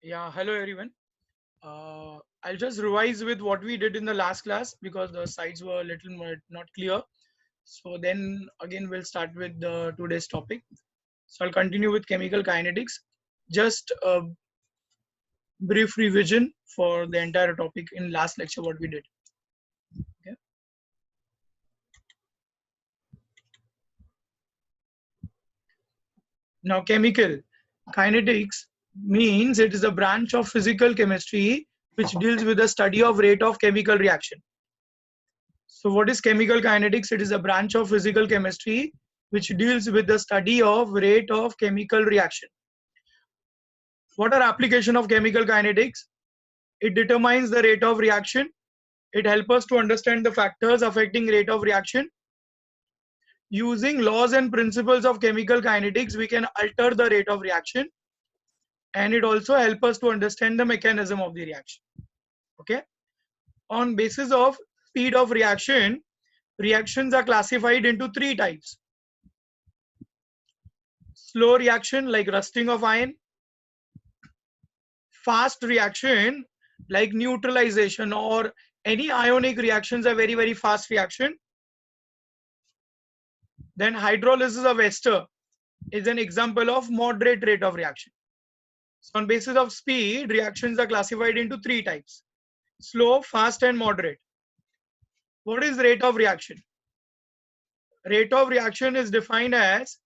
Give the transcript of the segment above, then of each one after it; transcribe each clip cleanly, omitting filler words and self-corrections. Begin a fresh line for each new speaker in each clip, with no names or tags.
Yeah, hello everyone. I'll just revise with what we did in the last class because the slides were a little more not clear. So then again we'll start with the today's topic. So I'll continue with chemical kinetics. Just a brief revision for the entire topic in last lecture what we did. Okay. Now chemical kinetics means it is a branch of physical chemistry which deals with the study of rate of chemical reaction. So what is chemical kinetics? It is a branch of physical chemistry which deals with the study of rate of chemical reaction. What are application of chemical kinetics? It determines the rate of reaction. It helps us to understand the factors affecting rate of reaction. Using laws and principles of chemical kinetics, we can alter the rate of reaction, and it also helps us to understand the mechanism of the reaction. Okay. On basis of speed of reaction, reactions are classified into three types. Slow reaction like rusting of iron, fast reaction like neutralization or any ionic reactions are very fast reaction. Then hydrolysis of ester is an example of moderate rate of reaction. So on basis of speed, reactions are classified into three types: slow, fast and moderate. What is rate of reaction? Rate of reaction is defined as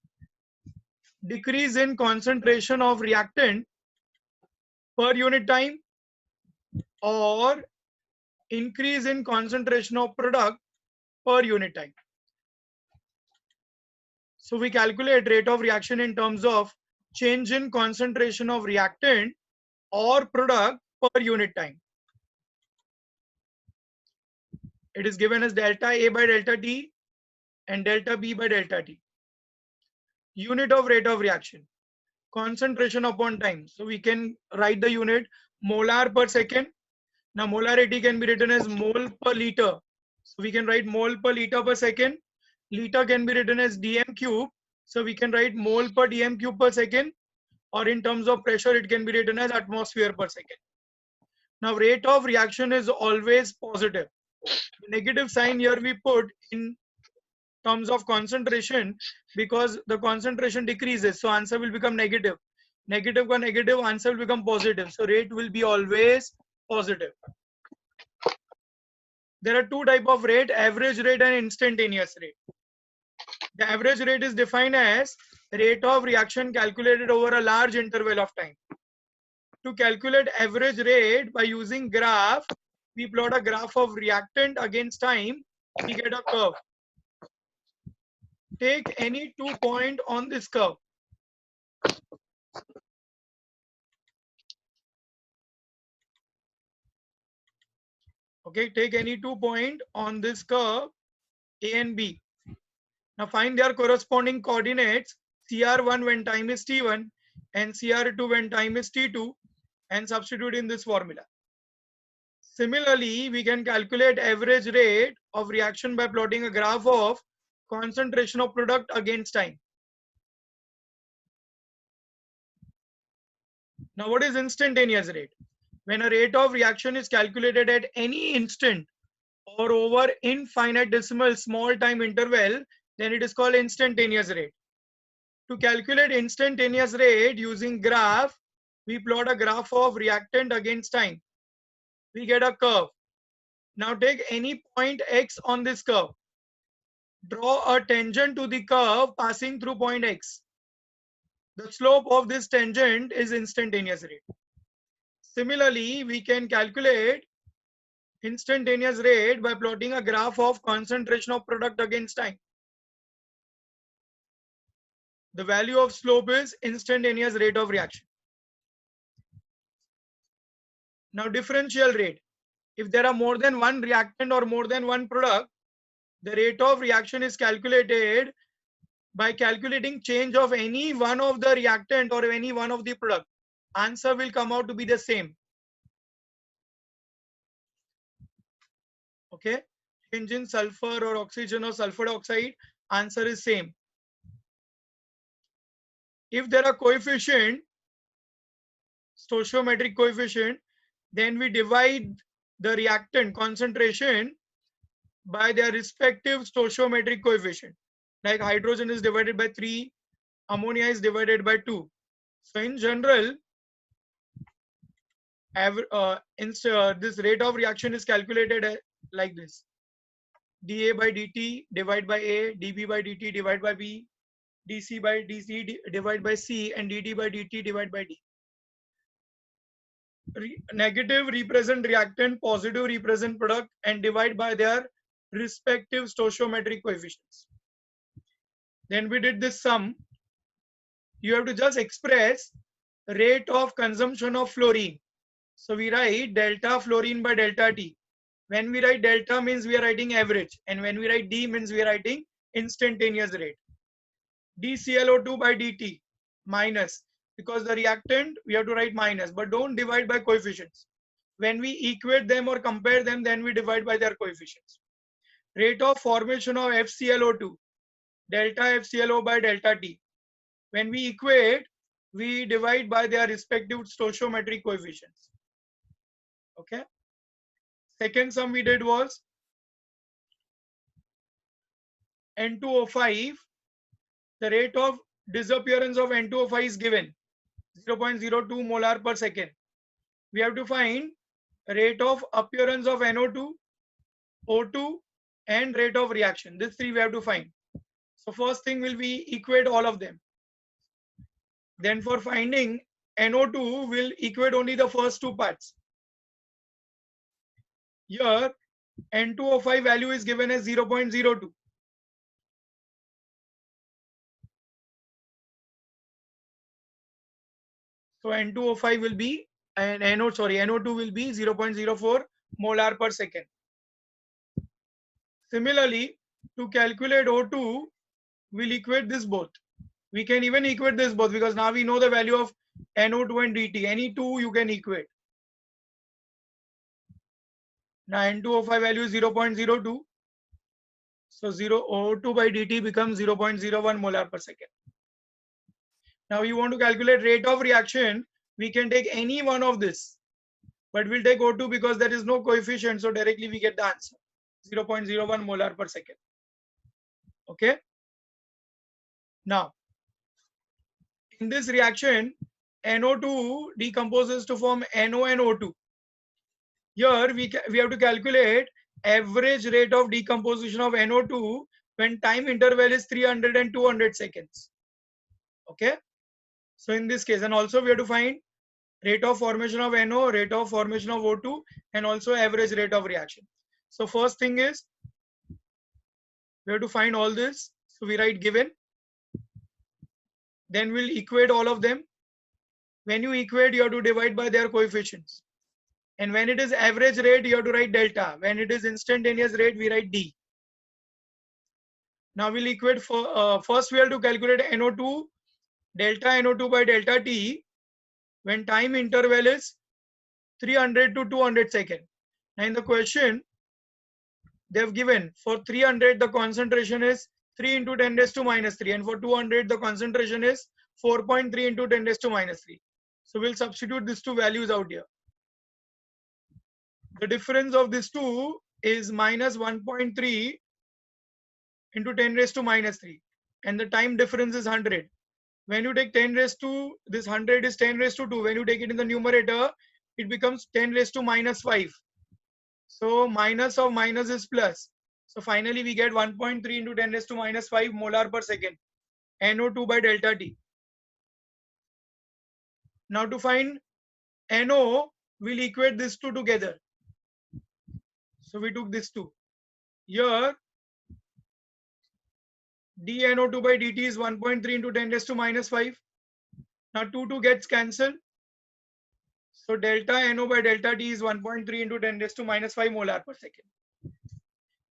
decrease in concentration of reactant per unit time or increase in concentration of product per unit time. So we calculate rate of reaction in terms of change in concentration of reactant or product per unit time. It is given as delta A by delta T and delta B by delta T. Unit of rate of reaction, concentration upon time. So we can write the unit molar per second. Now molarity can be written as mole per liter. So we can write mole per liter per second. Liter can be written as dm cube. So we can write mole per dm cube per second, or in terms of pressure it can be written as atmosphere per second. Now rate of reaction is always positive. The negative sign here we put in terms of concentration because the concentration decreases, so answer will become negative. Negative ka negative, answer will become positive, so rate will be always positive. There are two type of rate: average rate and instantaneous rate. The average rate is defined as rate of reaction calculated over a large interval of time. To calculate average rate by using graph, we plot a graph of reactant against time, we get a curve. Take any 2 point on this curve. Okay, take any 2 point on this curve A and B. Now find their corresponding coordinates CR1 when time is T1 and CR2 when time is T2 and substitute in this formula. Similarly, we can calculate average rate of reaction by plotting a graph of concentration of product against time. Now what is instantaneous rate? When a rate of reaction is calculated at any instant or over infinite decimal small time interval, then it is called instantaneous rate. To calculate instantaneous rate using graph, we plot a graph of reactant against time. We get a curve. Now take any point X on this curve. Draw a tangent to the curve passing through point X. The slope of this tangent is instantaneous rate. Similarly, we can calculate instantaneous rate by plotting a graph of concentration of product against time. The value of slope is instantaneous rate of reaction. Now differential rate. If there are more than one reactant or more than one product, the rate of reaction is calculated by calculating change of any one of the reactant or any one of the product. Answer will come out to be the same. Okay, change in sulfur or oxygen or sulfur dioxide, answer is same. If there are coefficient stoichiometric coefficient, then we divide the reactant concentration by their respective stoichiometric coefficient. Like hydrogen is divided by 3, ammonia is divided by 2. So in general, this rate of reaction is calculated like this: dA by dt divided by A, dB by dt divided by B, dC by dC divided by C, and dt by dt divided by D. Negative represent reactant, positive represent product, and divide by their respective stoichiometric coefficients. Then we did this sum. You have to just express rate of consumption of fluorine. So we write delta fluorine by delta T. When we write delta means we are writing average, and when we write D means we are writing instantaneous rate. dClO2 by dt minus, because the reactant we have to write minus, but don't divide by coefficients. When we equate them or compare them, then we divide by their coefficients. Rate of formation of FClO2, delta FClO by delta T. When we equate, we divide by their respective stoichiometric coefficients. Okay. Second sum we did was N2O5. The rate of disappearance of N2O5 is given 0.02 molar per second. We have to find rate of appearance of NO2, O2, and rate of reaction. These three we have to find. So first thing will be equate all of them. Then for finding NO2, we'll equate only the first two parts. Here N2O5 value is given as 0.02. So N2O5 will be, and NO2 will be 0.04 molar per second. Similarly, to calculate O2, we'll equate this both. We can even equate this both because now we know the value of NO2 and dt. Any two you can equate. Now N2O5 value is 0.02. So O2 by dt becomes 0.01 molar per second. Now you want to calculate rate of reaction, we can take any one of this, but we'll take O2 because there is no coefficient, so directly we get the answer, 0.01 molar per second. Okay. Now, in this reaction, NO2 decomposes to form NO and O2. Here we have to calculate average rate of decomposition of NO2 when time interval is 300 and 200 seconds. Okay. So in this case, and also we have to find rate of formation of NO, rate of formation of O2, and also average rate of reaction. So first thing is we have to find all this. So we write given. Then we'll equate all of them. When you equate, you have to divide by their coefficients. And when it is average rate, you have to write delta. When it is instantaneous rate, we write D. Now we'll equate for first we have to calculate NO2, delta NO2 by delta T when time interval is 300 to 200 seconds. Now in the question, they've given for 300 the concentration is 3 into 10 raised to minus 3, and for 200 the concentration is 4.3 into 10 raised to minus 3. So we'll substitute these two values out here. The difference of these two is minus 1.3 into 10 raised to minus 3, and the time difference is 100. When you take 10 raised to, this 100 is 10 raised to 2. When you take it in the numerator, it becomes 10 raised to minus 5. So minus of minus is plus. So finally we get 1.3 into 10 raised to minus 5 molar per second, NO2 by delta T. Now to find NO, we'll equate these two together. So we took this two. Here dNO2 by dt is 1.3 into 10 raised to minus 5. Now 2 gets cancelled. So delta NO by delta T is 1.3 into 10 raised to minus 5 molar per second.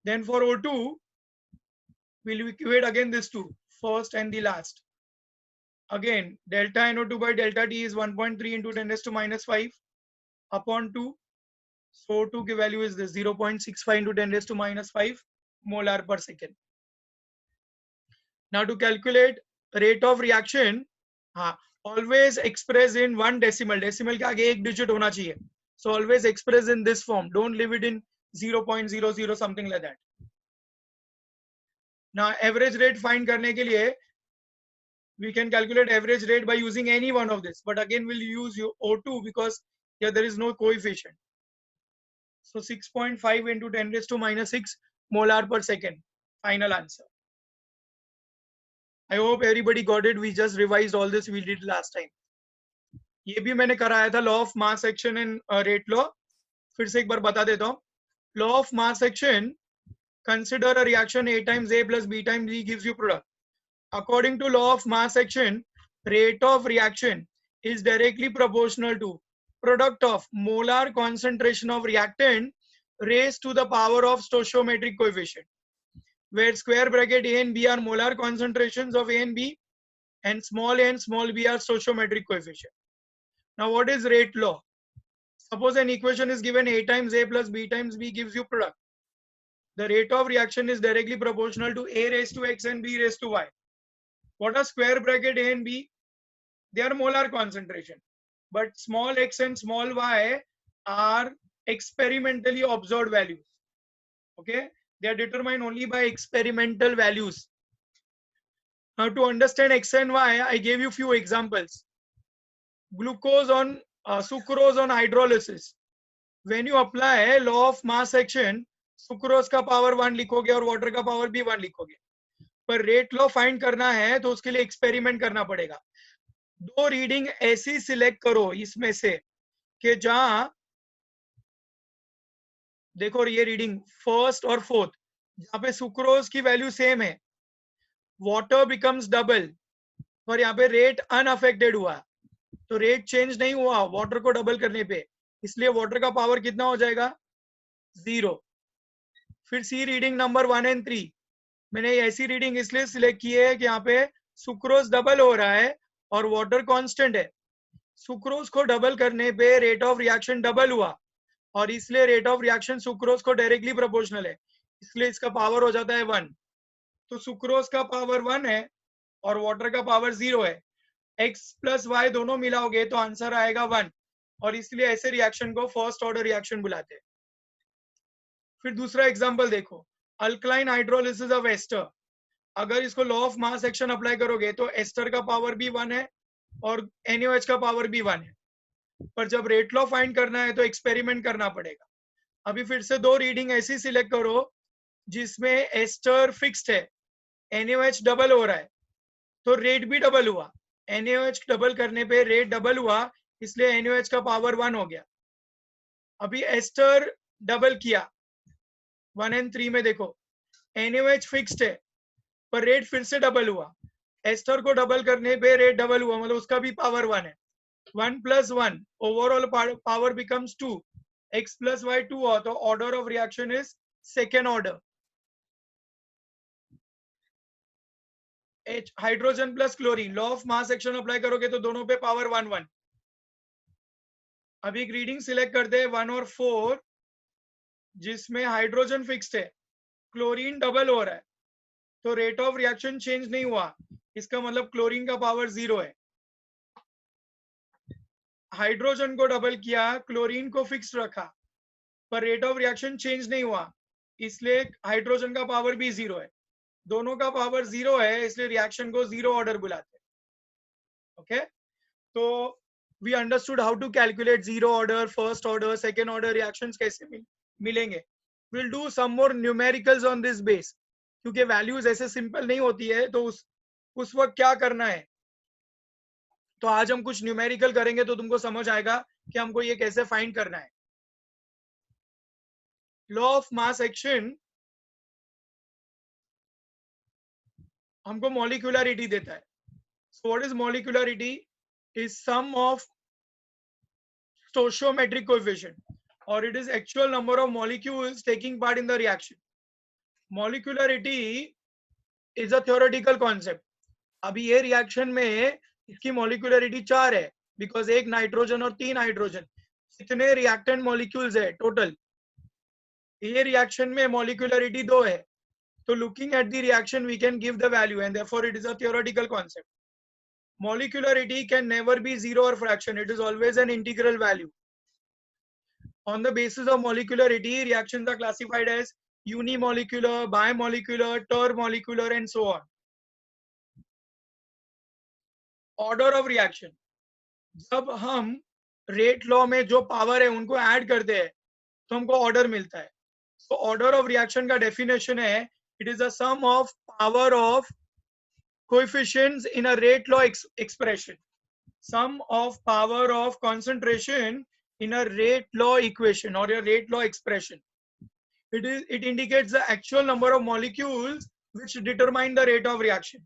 Then for O2, we'll equate again this two, first and the last. Again, delta NO2 by delta T is 1.3 into 10 raised to minus 5 upon 2. So O2 value is this 0.65 into 10 raised to minus 5 molar per second. Now to calculate rate of reaction, always express in 1 decimal, decimal के आगे 1 digit होना चाहिए. So always express in this form. Don't leave it in 0.00 something like that. Now average rate find करने के लिए we can calculate average rate by using any one of this. But again we'll use O2 because here there is no coefficient. So 6.5 into 10 raised to minus 6 molar per second. Final answer. I hope everybody got it. We just revised all this we did last time. ये भी मैंने कराया था law of mass action and rate law. फिर से एक बार बता देता हूँ. Law of mass action, consider a reaction A times A plus B times B gives you product. According to law of mass action, rate of reaction is directly proportional to product of molar concentration of reactant raised to the power of stoichiometric coefficient, where square bracket A and B are molar concentrations of A and B, and small a and small b are stoichiometric coefficient. Now what is rate law? Suppose an equation is given A times A plus B times B gives you product. The rate of reaction is directly proportional to A raised to X and B raised to Y. What are square bracket A and B? They are molar concentration. But small x and small y are experimentally observed values. Okay? They are determined only by experimental values. Now to understand x and y, I gave you few examples. Glucose on sucrose on hydrolysis. When you apply law of mass action, sucrose का power 1 लिखोगे और water का power भी 1 लिखोगे. पर rate law find करना है तो उसके लिए एक्सपेरिमेंट करना पड़ेगा. 2 रीडिंग ऐसी सिलेक्ट करो इसमें से कि जहां देखो ये रीडिंग फर्स्ट और फोर्थ, जहां पे सुक्रोज की वैल्यू सेम है, वाटर बिकम्स डबल, पर यहाँ पे रेट अनअफेक्टेड हुआ, तो रेट चेंज नहीं हुआ वाटर को डबल करने पे, इसलिए वाटर का पावर कितना हो जाएगा 0. फिर सी रीडिंग नंबर 1 एंड 3, मैंने ऐसी रीडिंग इसलिए सिलेक्ट की है कि यहाँ पे सुक्रोज डबल हो रहा है और वाटर कांस्टेंट है. सुक्रोज को डबल करने पे रेट ऑफ रिएक्शन डबल हुआ और इसलिए रेट ऑफ रिएक्शन सुक्रोज को डायरेक्टली प्रोपोर्शनल है, इसलिए इसका पावर हो जाता है 1. तो सुक्रोज का पावर 1 है और वाटर का पावर 0 है. x प्लस वाई दोनों मिलाओगे तो आंसर आएगा 1, और इसलिए ऐसे रिएक्शन को फर्स्ट ऑर्डर रिएक्शन बुलाते हैं. फिर दूसरा एग्जांपल देखो, अल्कलाइन हाइड्रोलिसिस ऑफ एस्टर. अगर इसको law of mass action apply करोगे तो एस्टर का पावर भी 1 है और NaOH का पावर भी 1 है, पर जब रेट लॉ फाइंड करना है तो एक्सपेरिमेंट करना पड़ेगा. अभी फिर से 2 रीडिंग ऐसी सिलेक्ट करो जिसमें एस्टर फिक्स्ड है, NaOH डबल हो रहा है, तो रेट भी डबल हुआ. NaOH डबल करने पे रेट डबल हुआ, इसलिए NaOH का पावर 1 हो गया. अभी एस्टर डबल किया 1 एंड 3 में, देखो NaOH फिक्स्ड है पर रेट फिर से डबल हुआ. एस्टर को डबल करने पे रेट डबल हुआ, मतलब उसका भी पावर 1 है. 1 plus 1 overall power becomes 2. X plus y 2 हुआ तो order of reaction is second order. H hydrogen plus chlorine, law of mass action apply करोगे तो दोनों पे पावर 1 1. अभी एक रीडिंग सिलेक्ट करते हैं 1 और 4 जिसमें हाइड्रोजन फिक्स्ड है, क्लोरीन डबल हो रहा है, तो रेट ऑफ रिएक्शन चेंज नहीं हुआ, इसका मतलब क्लोरीन का पावर 0 है. हाइड्रोजन को डबल किया, क्लोरीन को फिक्स रखा, पर रेट ऑफ रिएक्शन चेंज नहीं हुआ, इसलिए हाइड्रोजन का पावर भी 0 है. दोनों का पावर 0 है, इसलिए रिएक्शन को 0 ऑर्डर बुलाते हैं. ओके, तो we understood how to calculate 0 order, first order, second order reactions कैसे मिलेंगे. Will do some more numericals on this base, क्योंकि वैल्यूज ऐसे सिंपल नहीं होती है, तो उस वक्त क्या करना है. तो आज हम कुछ न्यूमेरिकल करेंगे तो तुमको समझ आएगा कि हमको ये कैसे फाइंड करना है. लॉ ऑफ मास एक्शन हमको मॉलिक्यूलरिटी देता है. So what is molecularity? Is sum of stoichiometric coefficient, or it is actual number of molecules taking part in the reaction. Molecularity is a theoretical concept. अभी ये reaction में इसकी molecularity 4 है, because 1 nitrogen और 3 hydrogen, इतने reactant molecules है total. ये reaction में मॉलिक्यूलरिटी 2 है, तो looking at the reaction we can give the value, and therefore it is a theoretical concept. Molecularity can never be zero or fraction. It is always an integral value. On the basis of molecularity, reactions are classified as unimolecular, bimolecular, termolecular, and so on. Order of reaction. जब हम rate law में जो power है उनको add करते हैं तो हमको ऑर्डर मिलता है. तो ऑर्डर ऑफ रिएक्शन का डेफिनेशन है, it is the sum of power of coefficients in a rate law expression. Sum of power of concentration in a rate law equation or a rate law expression. It indicates the actual number of molecules which determine the rate of reaction.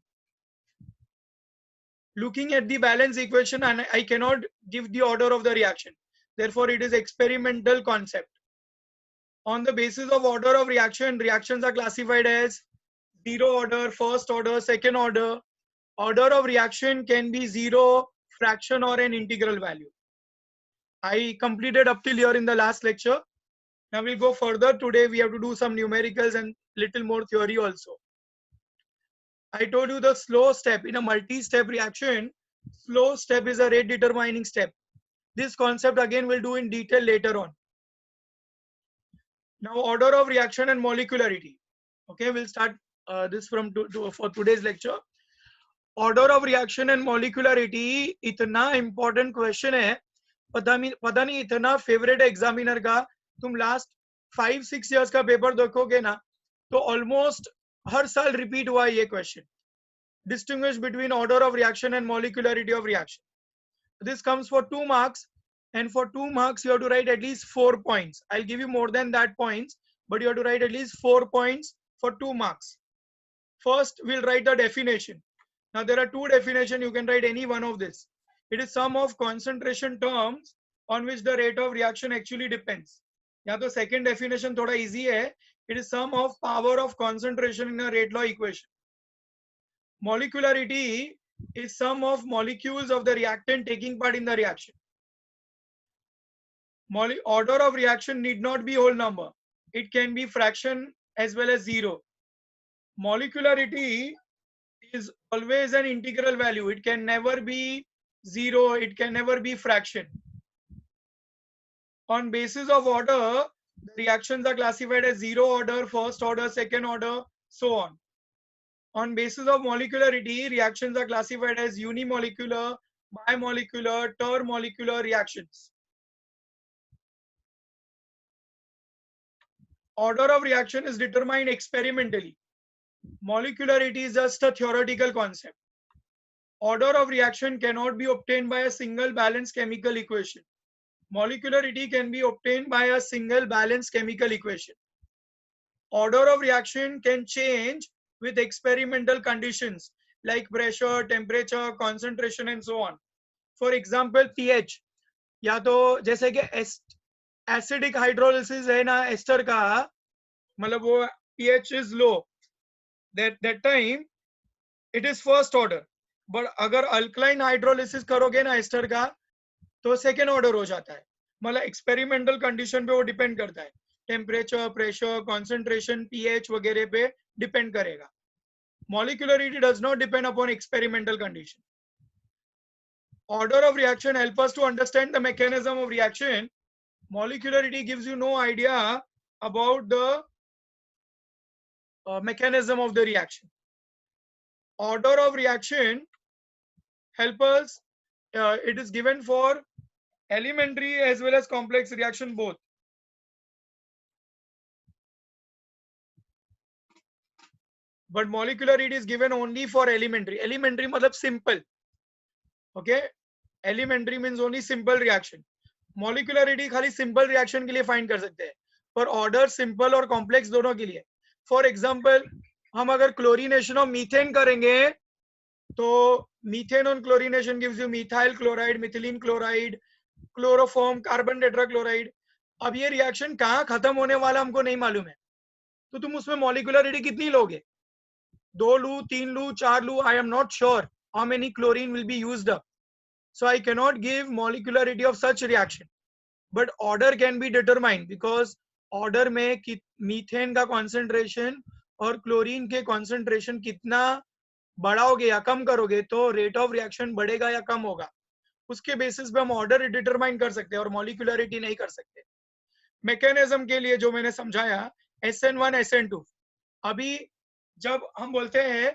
Looking at the balance equation, and I cannot give the order of the reaction. Therefore, it is experimental concept. On the basis of order of reaction, reactions are classified as zero order, first order, second order. Order of reaction can be zero, fraction, or an integral value. I completed up till here in the last lecture. Now we'll go further. Today we have to do some numericals and little more theory also. I told you the slow step in a multi-step reaction. Slow step is a rate determining step. This concept again we'll do in detail later on. Now order of reaction and molecularity. Okay, we'll start this from for today's lecture. Order of reaction and molecularity इतना important question है. पता नहीं इतना favorite examiner का. तुम last 5-6 years का paper देखोगे ना तो almost हर साल repeat हुआ है ये question. Distinguish between order of reaction and molecularity of reaction. This comes for 2 marks, and for 2 marks you have to write at least 4 points. I'll give you more than that points, but you have to write at least 4 points for 2 marks. First, we'll write the definition. Now there are 2 definitions. You can write any one of this. It is sum of concentration terms on which the rate of reaction actually depends. या तो second definition थोड़ा easy है. It is sum of power of concentration in a rate law equation. Molecularity is sum of molecules of the reactant taking part in the reaction. Order of reaction need not be whole number. It can be fraction as well as zero. Molecularity is always an integral value. It can never be zero. It can never be fraction. On basis of order, the reactions are classified as zero order, first order, second order, so on. On basis of molecularity, reactions are classified as unimolecular, bimolecular, termolecular reactions. Order of reaction is determined experimentally. Molecularity is just a theoretical concept. Order of reaction cannot be obtained by a single balanced chemical equation. Molecularity can be obtained by a single balanced chemical equation. Order of reaction can change with experimental conditions like pressure, temperature, concentration, and so on. For example, pH. या तो जैसे कि acidic hydrolysis है ना ester का, मतलब वो pH is low. That time it is first order. But अगर अल्कलाइन हाइड्रोलिसिस करोगे ना एस्टर का तो सेकेंड ऑर्डर हो जाता है. मतलब एक्सपेरिमेंटल कंडीशन पे वो डिपेंड करता है. टेम्परेचर, प्रेशर, कॉन्सेंट्रेशन, पीएच वगैरह पे डिपेंड करेगा. Molecularity does not depend upon experimental condition. Order of reaction help us to understand the mechanism of reaction. Molecularity gives you no idea about the mechanism of the reaction. Order of reaction help us. It is given for elementary as well as complex reaction both. But molecularity is given only for elementary. Elementary मतलब simple. Okay, elementary means only simple reaction. Molecularity खाली simple reaction के लिए find कर सकते हैं, पर order simple और complex दोनों के लिए. For example, हम अगर chlorination of methane करेंगे तो methane on chlorination gives you methyl chloride, methylene chloride, chloroform, carbon tetrachloride. अब ये reaction कहाँ खत्म होने वाला हमको नहीं मालूम है, तो तुम उसमें molecularity कितनी लोगे? 2 लू, 3 लू, 4 लू. I am not sure how many chlorine will be used up. So I cannot give molecularity of such reaction. But order can be determined because order में methane का concentration और chlorine के concentration कितना बढ़ाओगे या कम करोगे तो रेट ऑफ रिएक्शन बढ़ेगा या कम होगा, उसके बेसिस पे हम ऑर्डर डिटरमाइन कर सकते हैं और मॉलिक्यूलरिटी नहीं कर सकते। मैकेनिज्म के लिए जो मैंने समझाया SN1 SN2, अभी जब हम बोलते हैं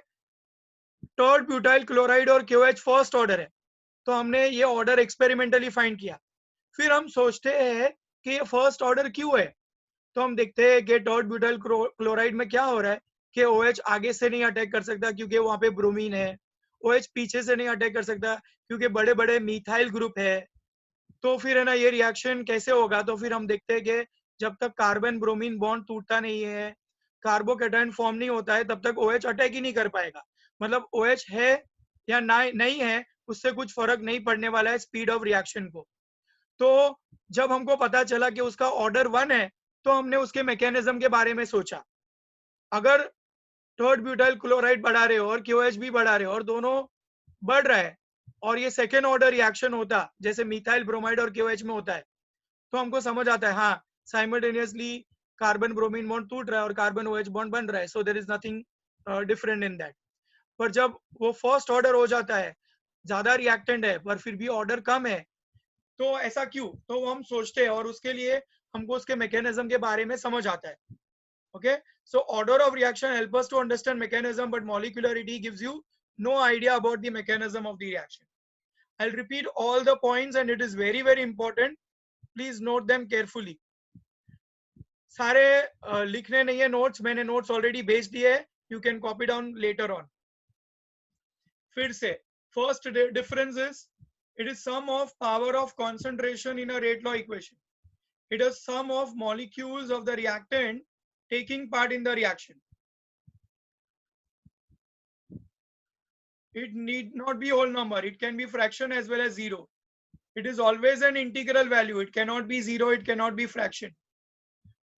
टर्ड ब्यूटाइल क्लोराइड और QH फर्स्ट ऑर्डर है, तो हमने ये ऑर्डर एक्सपेरिमेंटली फाइंड किया, फिर हम सोचते हैं कि ये फर्स्ट ऑर्डर क्यों है, तो हम देखते हैं कि टर्ड ब्यूटाइल क्लोराइड में क्या हो रहा है कि OH आगे से नहीं अटैक कर सकता क्योंकि वहां पे ब्रोमीन है, OH पीछे से नहीं अटैक कर सकता क्योंकि बड़े बड़े मिथाइल ग्रुप है। तो फिर है ना ये रिएक्शन कैसे होगा, तो फिर हम देखते हैं कि जब तक कार्बन ब्रोमीन बॉन्ड टूटता नहीं है, कार्बोकेटायन फॉर्म नहीं होता है, तब तक OH अटैक ही नहीं कर पाएगा। मतलब OH है या नहीं है उससे कुछ फर्क नहीं पड़ने वाला है स्पीड ऑफ रिएक्शन को। तो जब हमको पता चला कि उसका ऑर्डर 1 है, तो हमने उसके मैकेनिज्म के बारे में सोचा। अगर थर्ड ब्यूटाइल क्लोराइड बढ़ा रहे हो और QH भी बढ़ा रहे हो और दोनों बढ़ रहा है और ये सेकेंड ऑर्डर रिएक्शन होता जैसे मिथाइल ब्रोमाइड और QH में होता है, तो हमको समझ आता है हाँ साइमल्टेनियसली कार्बन ब्रोमीन बॉन्ड टूट रहा है और कार्बन OH बॉन्ड बन रहा है, so there is nothing different in that. पर जब वो फर्स्ट ऑर्डर हो जाता है, ज्यादा रिएक्टेंट है पर फिर भी ऑर्डर कम है, तो ऐसा क्यों, तो वो हम सोचते हैं और उसके लिए हमको उसके मैकेनिज्म के बारे में समझ आता है। Okay, so order of reaction help us to understand mechanism, but molecularity gives you no idea about the mechanism of the reaction. I'll repeat all the points and it is very very important. Please note them carefully. सारे लिखने नहीं है notes, मैंने notes already भेज दिए है, you can copy down later on. फिर से first difference is it is sum of power of concentration in a rate law equation. It is sum of molecules of the reactant taking part in the reaction. It need not be whole number, it can be fraction as well as zero. It is always an integral value, it cannot be zero, it cannot be fraction.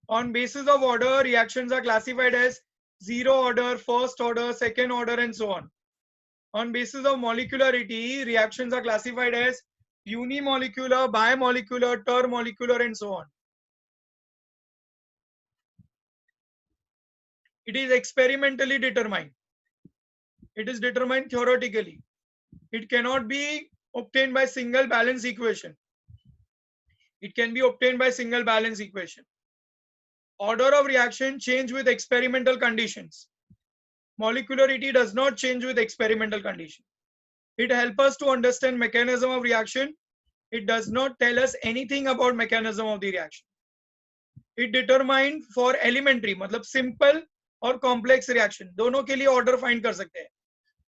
On basis of order, reactions are classified as zero order, first order, second order, and so on. On basis of molecularity, reactions are classified as unimolecular, bimolecular, termolecular, and so on. It is experimentally determined. It is determined theoretically. It cannot be obtained by single balance equation. It can be obtained by single balance equation. Order of reaction change with experimental conditions. Molecularity does not change with experimental condition. It helps us to understand mechanism of reaction. It does not tell us anything about mechanism of the reaction. It determined for elementary, मतलब simple और complex reaction, दोनों के लिए order find कर सकते हैं,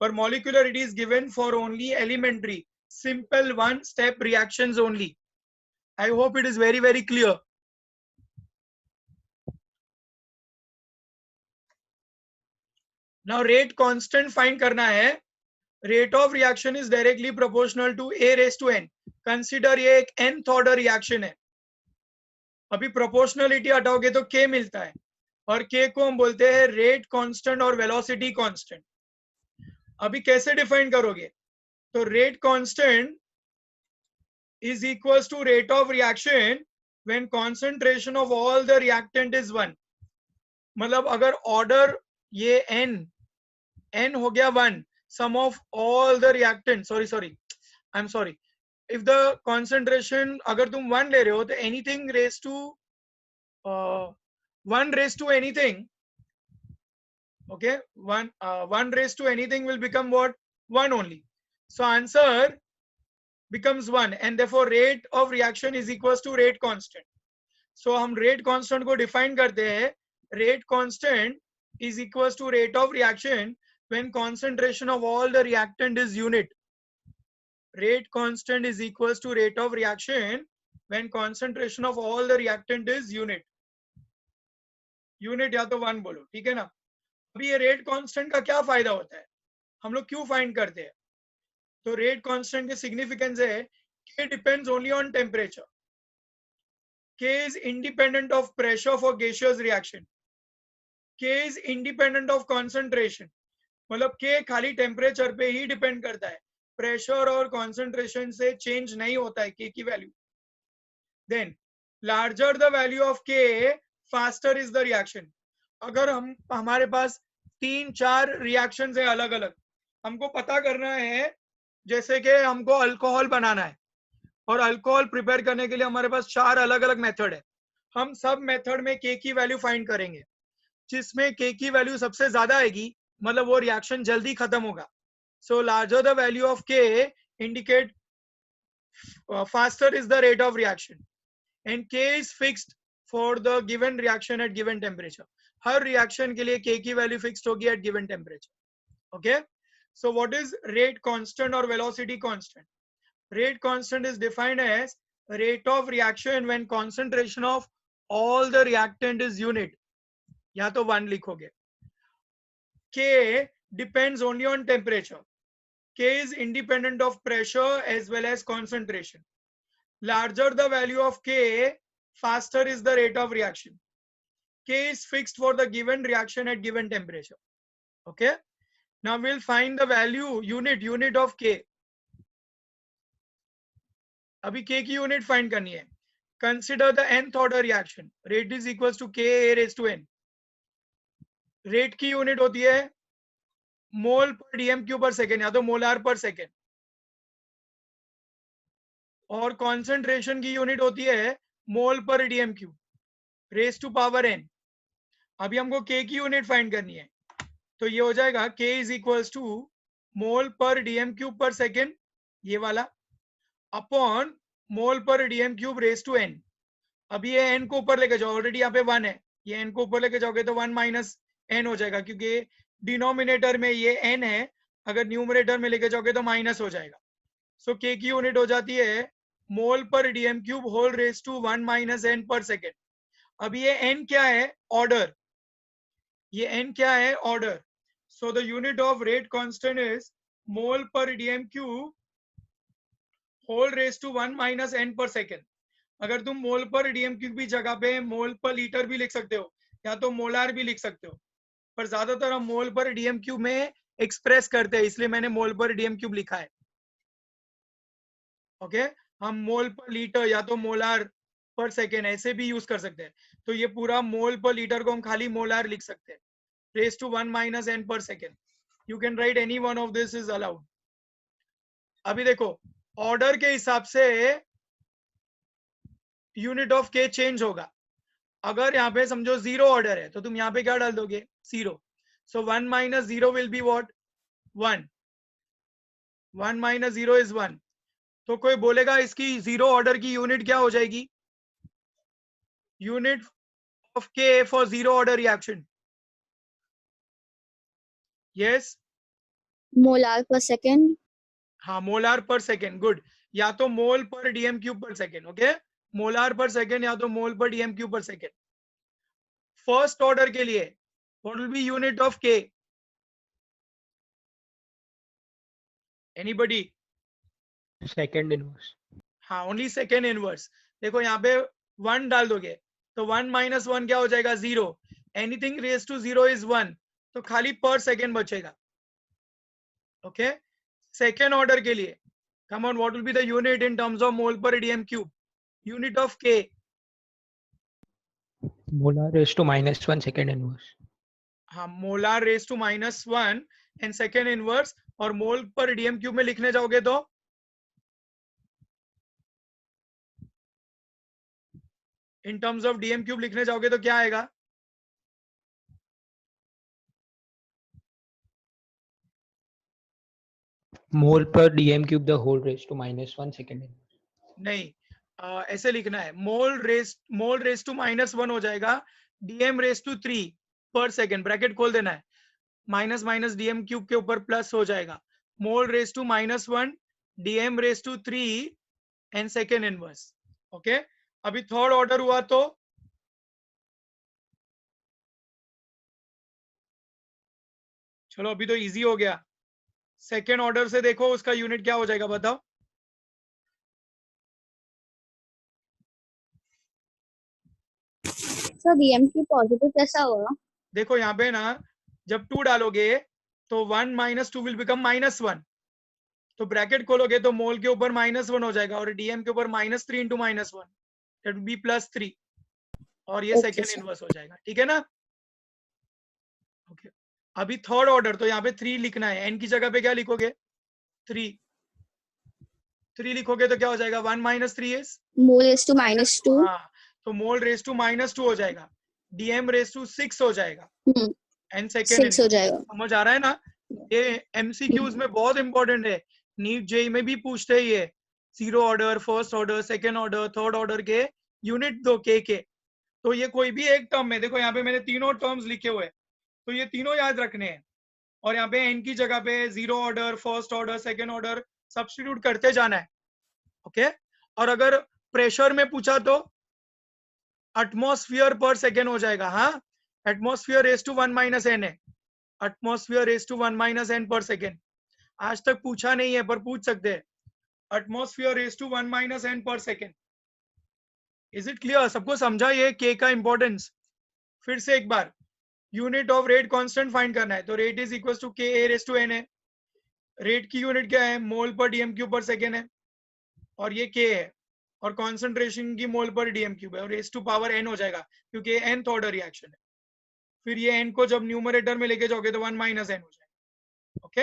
पर molecularity is given for only elementary, simple one step reactions only. I hope it is very very clear. Now rate constant find करना है. Rate of reaction is directly proportional to A raised to n. Consider ये एक nth order reaction है. अभी proportionality हटाओगे तो K मिलता है और K को हम बोलते हैं rate constant और velocity constant. अभी कैसे define करोगे, तो rate constant is equals to rate of reaction when concentration of all the reactant is 1. मतलब अगर order ये n हो गया 1, sum of all the reactant, I'm sorry, if the concentration अगर तुम 1 ले रहे हो तो anything raised to 1 raised to anything, okay, 1 raised to anything will become what, 1 only. So answer becomes 1 and therefore rate of reaction is equals to rate constant. So हम rate constant को define करते हैं, rate constant is equals to rate of reaction when concentration of all the reactant is unit. Rate constant is equals to rate of reaction when concentration of all the reactant is unit. Unit या तो 1 बोलो, ठीक है ना. अभी ये rate constant का क्या फायदा होता है, हम लोग क्यों फाइंड करते हैं, तो rate constant के सिग्निफिकेंस है K depends only on temperature. K is independent of pressure for gaseous reaction. K is independent of concentration. मतलब K खाली टेम्परेचर पे ही डिपेंड करता है, प्रेशर और कॉन्सेंट्रेशन से चेंज नहीं होता है K की value. Then larger the value of K faster is the reaction. अगर हमारे पास 3-4 रिएक्शंस है अलग अलग, हमको पता करना है, जैसे कि हमको अल्कोहल बनाना है और अल्कोहल प्रिपेयर करने के लिए हमारे पास 4 अलग अलग मेथड है। हम सब मेथड में के की वैल्यू फाइंड करेंगे, जिसमें के की वैल्यू सबसे ज्यादा आएगी मतलब वो रिएक्शन जल्दी खत्म होगा। सो लार्जर द वैल्यू ऑफ के indicate faster is the rate of reaction and k is fixed for the given reaction at given temperature. Her reaction के लिए k की value fixed होगी at given temperature. Okay, so what is rate constant or velocity constant? Rate constant is defined as rate of reaction when concentration of all the reactant is unit, या तो 1 लिखोगे. K depends only on temperature. K is independent of pressure as well as concentration. Larger the value of K, faster is the rate of reaction. K is fixed for the given reaction at given temperature. Okay. Now we'll find the value unit of K. अभी K की unit find करनी है. Consider the nth order reaction. Rate is equals to K A raised to n. Rate की unit होती है mole per dm Q पर second या तो मोलार पर सेकेंड, और कॉन्सेंट्रेशन की यूनिट होती है mole per dm cube raise to power n. अभी हमको के की यूनिट फाइंड करनी है, तो ये हो जाएगा के is equals to mole per dm cube पर सेकेंड, ये वाला, upon mole per dm cube raise to n. अभी ये एन को ऊपर लेके जाओ, ऑलरेडी यहाँ पे 1 है, ये एन को ऊपर लेके जाओगे तो 1 माइनस एन हो जाएगा, क्योंकि डिनोमिनेटर में ये एन है, अगर न्यूमरेटर में लेके जाओगे तो माइनस हो जाएगा. सो के की यूनिट हो जाती है mole per dm cube whole raise to 1 minus n per second. अभी ये एन क्या है? ऑर्डर. ये एन क्या है? Order. So the unit of rate constant is mole per dm cube whole raise to 1 minus n per second. अगर तुम मोल per dm cube की जगह पे मोल पर लीटर भी लिख सकते हो या तो मोलार भी लिख सकते हो, पर ज्यादातर हम मोल पर डीएम क्यूब में एक्सप्रेस करते हैं, इसलिए मैंने मोल पर डीएम क्यूब लिखा है. ओके, हम मोल पर लीटर या तो मोलार पर सेकेंड ऐसे भी यूज कर सकते हैं. तो ये पूरा मोल पर लीटर को हम खाली मोलार लिख सकते हैं, race to 1 minus n per second. You can write any one of this is allowed. अभी देखो ऑर्डर के हिसाब से यूनिट ऑफ के चेंज होगा. अगर यहाँ पे समझो 0 ऑर्डर है तो तुम यहाँ पे क्या डाल दोगे? 0. सो 1 minus 0 will be what? 1. 1 minus 0 is 1. तो कोई बोलेगा इसकी 0 ऑर्डर की यूनिट क्या हो जाएगी? यूनिट ऑफ के for 0 order reaction. Yes,
molar पर सेकेंड.
हाँ, मोलार पर सेकेंड. गुड. या तो मोल पर डीएम क्यूब पर सेकेंड. ओके, मोलार पर सेकेंड या तो मोल पर डीएम क्यूब पर सेकेंड. फर्स्ट ऑर्डर के लिए what will B unit of के? एनीबॉडी?
Second inverse.
हाँ, ओनली सेकेंड इनवर्स. देखो यहाँ पे 1 डाल दोगे तो 1 माइनस 1 क्या हो जाएगा? 0. एनीथिंग रेज टू 0 इज 1, तो खाली पर सेकेंड बचेगा. ओके, सेकेंड ऑर्डर के लिए come on, what will be the unit in terms of mole per dm cube? Unit of k?
Molar raise to -1 second inverse.
हाँ, molar raise to -1 and second inverse. और mole per dm cube में लिखने जाओगे तो in terms of dm cube लिखने जाओगे तो क्या आएगा?
Mole per dm cube the whole raise to -1 second inverse.
नहीं, ऐसे लिखना है, मोल रेज टू -1 हो जाएगा डीएम रेज टू 3 पर सेकेंड. ब्रैकेट खोल देना है, माइनस माइनस डीएम क्यूब के ऊपर प्लस हो जाएगा. Mole raise to -1 dm raise to 3 and second inverse. Okay, अभी थर्ड ऑर्डर हुआ तो चलो अभी तो इजी हो गया. सेकेंड ऑर्डर से देखो उसका यूनिट क्या हो जाएगा, बताओ.
सर डीएम की पॉजिटिव कैसा होगा?
देखो यहाँ पे ना, जब 2 डालोगे तो 1 माइनस 2 विल बिकम -1. तो ब्रैकेट खोलोगे तो मोल के ऊपर -1 हो जाएगा और डीएम के ऊपर -3 इंटू -1 दैट विल बी +3 और ये
Okay,
सेकेंड
sir.
इनवर्स हो जाएगा. ठीक है ना? ओके, अभी थर्ड ऑर्डर, तो यहाँ पे 3 लिखना है, एन की जगह पे क्या लिखोगे? 3 लिखोगे तो क्या हो जाएगा? 1 - 3 इज
Mole raised to -2.
हाँ, तो मोल रेस टू -2 हो जाएगा, डीएम रेस टू 6 हो जाएगा,
हम्म,
एन सेकेंड
6 हो जाएगा.
समझ आ रहा है ना? ये एमसीक्यूज में बहुत इंपॉर्टेंट है, नीट जेई में भी पूछते हैं ये, 0 order, first order, second order, third order के यूनिट दो के। तो ये कोई भी एक टर्म में, देखो यहाँ पे मैंने तीनों टर्म्स लिखे हुए, तो ये तीनों याद रखने हैं, और यहाँ पे एन की जगह पे 0 order, first order, second order substitute करते जाना है, ओके। और अगर प्रेशर में पूछा तो एटमॉस्फेयर पर सेकेंड हो जाएगा, हाँ, एटमॉस्फेयर रेस टू 1 - n है, atmosphere raise to 1 - n per second. आज तक पूछा नहीं है पर पूछ सकते हैं, atmosphere raise to 1 - n per second. Is it clear? सबको समझा ये के का इंपॉर्टेंस? फिर से एक बार, unit of rate constant find करना है, तो rate is equal to k A raise to n है, रेट की यूनिट क्या है? मोल पर डीएम क्यूब पर सेकेंड है, और ये के है, और कॉन्सेंट्रेशन की मोल पर डीएम क्यूब है, और रेस टू पावर एन हो जाएगा क्योंकि nth ऑर्डर रिएक्शन है। फिर ये n को जब न्यूमरेटर में लेके जाओगे तो 1 - n हो जाएगा, okay,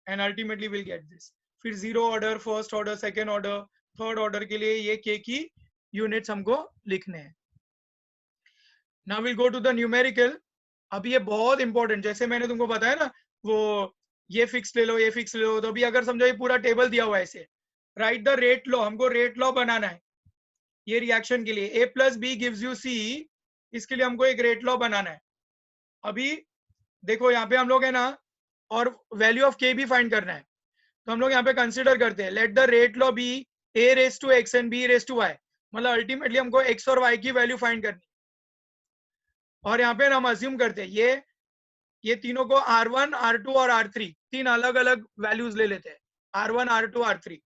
and ultimately will get this. फिर 0 order, first order, second order, third order के लिए ये के की यूनिट्स हमको लिखने हैं। Now will go to the numerical. अब ये बहुत इंपॉर्टेंट, जैसे मैंने तुमको बताया ना, वो ये फिक्स ले लो, ये फिक्स ले लो, तो अभी अगर समझो ये पूरा टेबल दिया हुआ है ऐसे, राइट द रेट लॉ, हमको रेट लॉ बनाना है ये रिएक्शन के लिए, ए plus B gives you see, इसके लिए हमको एक रेट लॉ बनाना है। अभी देखो यहाँ पे हम लोग है ना, और वैल्यू ऑफ के भी फाइंड करना है, तो हम लोग यहाँ पे कंसिडर करते हैं, let the rate law be A raise to x and B raise to y, मतलब अल्टीमेटली हमको एक्स और वाई की वैल्यू फाइंड करनी है। और यहाँ पे हम अज्यूम करते हैं ये तीनों को R1, R2 और R3 तीन अलग अलग वैल्यूज ले लेते हैं, R1, R2, R3।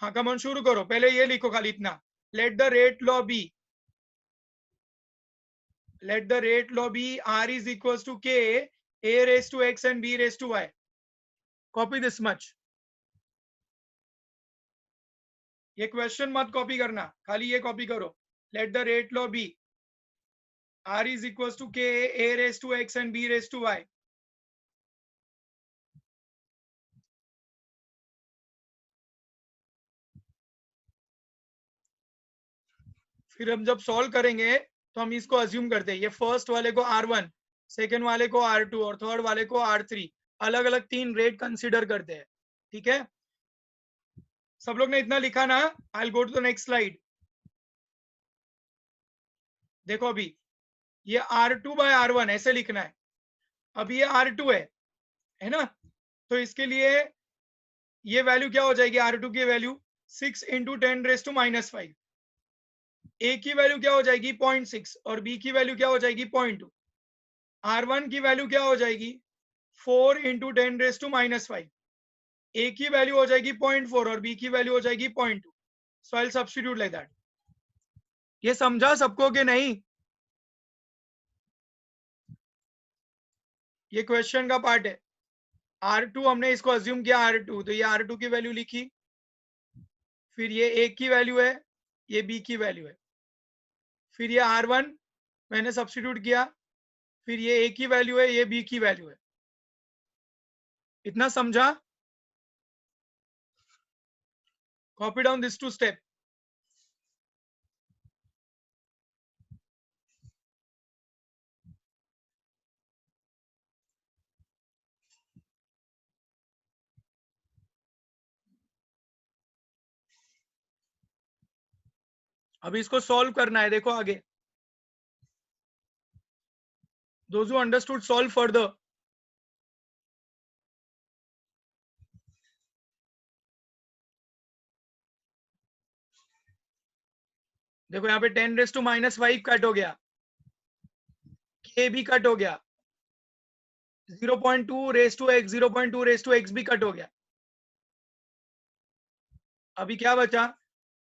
हाँ कमन शुरू करो, पहले ये लिखो खाली इतना, let the rate law be R is equals to K A raised to X and B raised to Y. Copy this much. ये क्वेश्चन मत कॉपी करना, खाली ये कॉपी करो, let the rate law be R is equals to K A raised to X and B raised to Y. फिर हम जब solve करेंगे तो हम इसको अज्यूम करते हैं, ये फर्स्ट वाले को R1, सेकेंड वाले को R2 और थर्ड वाले को R3, अलग अलग तीन रेट कंसिडर करते हैं, ठीक है? सब लोग ने इतना लिखा ना? I will go to the next slide. देखो अभी ये R2/R1 ऐसे लिखना है, अभी ये R2 है ना, तो इसके लिए ये वैल्यू क्या हो जाएगी? R2 की वैल्यू 6 × 10⁻⁻5, ए की वैल्यू क्या हो जाएगी? 0.6, और बी की वैल्यू क्या हो जाएगी? 0.2। R1 की वैल्यू क्या हो जाएगी? 4 × 10⁻⁵, ए की वैल्यू हो जाएगी 0.4 और बी की वैल्यू हो जाएगी 0.2। So I will substitute like that. ये समझा सबको कि नहीं? ये क्वेश्चन का पार्ट है। R2 हमने इसको अज्यूम किया R2, तो ये R2 की वैल्यू लिखी, फिर ये ए की वैल्यू है, ये बी की वैल्यू है, फिर ये R1 मैंने सब्स्टिट्यूट किया, फिर ये ए की वैल्यू है, ये बी की वैल्यू है। इतना समझा? Copy down this 2 step. अभी इसको सॉल्व करना है, देखो आगे, those who understood solve further. देखो यहाँ पे 10⁻⁵ कट हो गया, के भी कट हो गया, 0.2 raise to x, 0.2 raise to x भी कट हो गया। अभी क्या बचा?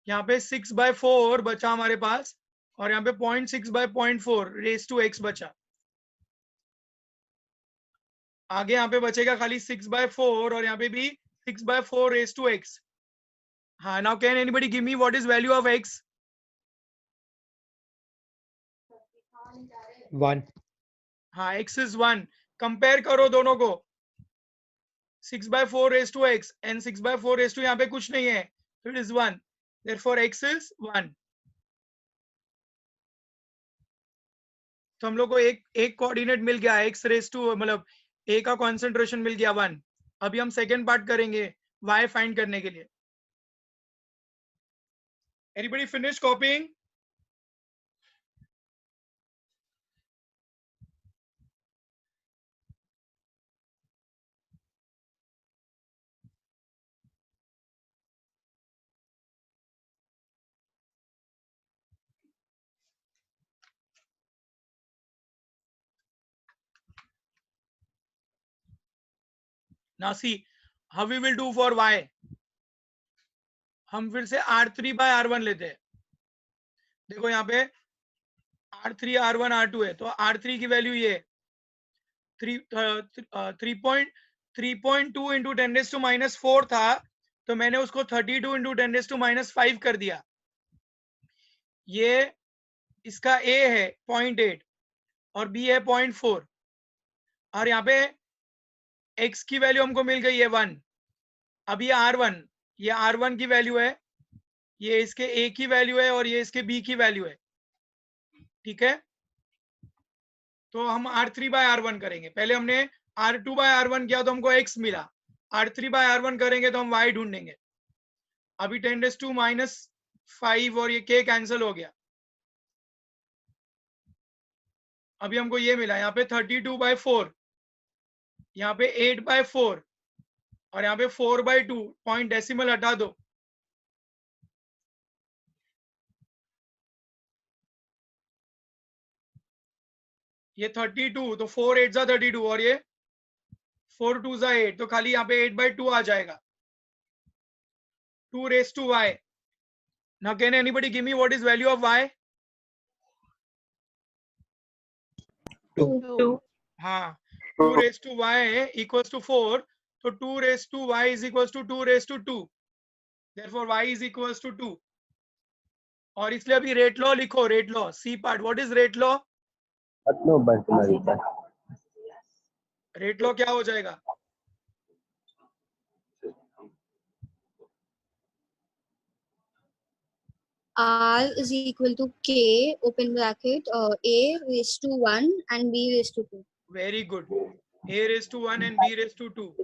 यहाँ पे 6/4 बचा हमारे पास, और यहाँ पे 0.6/0.4 रेस टू एक्स बचा। आगे यहाँ पे बचेगा खाली 6/4, और यहाँ पे भी 6/4 रेस टू एक्स। हाँ, now can anybody give me what is value of x?
1.
हाँ, x is 1, कंपेयर करो दोनों को, 6/4 raised to x and 6/4 raised to यहाँ पे कुछ नहीं है, तो it is 1, therefore x is 1. तो हम लोग को एक कोऑर्डिनेट मिल गया, x raised to मतलब a का कॉन्सेंट्रेशन मिल गया 1. अभी हम सेकेंड पार्ट करेंगे y फाइंड करने के लिए. Anybody finish copying? Now see how we will do for y. हम फिर से R3/R1 लेते हैं. देखो यहाँ पे R3 R1 R2 है, तो R3 की वैल्यू ये 3.2 इंटू 10⁻⁻4 था, तो मैंने उसको 32 इंटू 10⁻⁻5 कर दिया. ये इसका A है 0.8 और B है 0.4, और यहाँ पे x की वैल्यू हमको मिल गई है 1. अब ये R1, ये R1 की वैल्यू है, ये इसके A की वैल्यू है और ये इसके B की वैल्यू है. ठीक है, तो हम R3/R1 करेंगे. पहले हमने R2/R1 किया तो हमको x मिला, R3/R1 करेंगे तो हम y ढूंढेंगे. अभी 10⁻⁻5 और ये k कैंसिल हो गया. अभी हमको ये मिला, यहाँ पे 32/4, यहाँ पे 8/4 और यहाँ पे 4/2. पॉइंट डेसिमल हटा दो, ये 32, तो 4 8 जा 32 और ये 4 2 जा 8, तो खाली यहाँ पे 8/2 आ जाएगा. 2 raised to y. Now can anybody give me what is value of y?
2.
हाँ, 2 raised to y equals to 4, तो 2 raised to y is equals to 2 raised to 2, therefore y is equals to 2. और इसलिए अभी rate law लिखो, rate law C part. What is rate law? Rate law क्या हो जाएगा?
R is equal to K, open bracket, A raised to 1 and B raised to 2.
Very good. A raised to 1 and B raised to 2.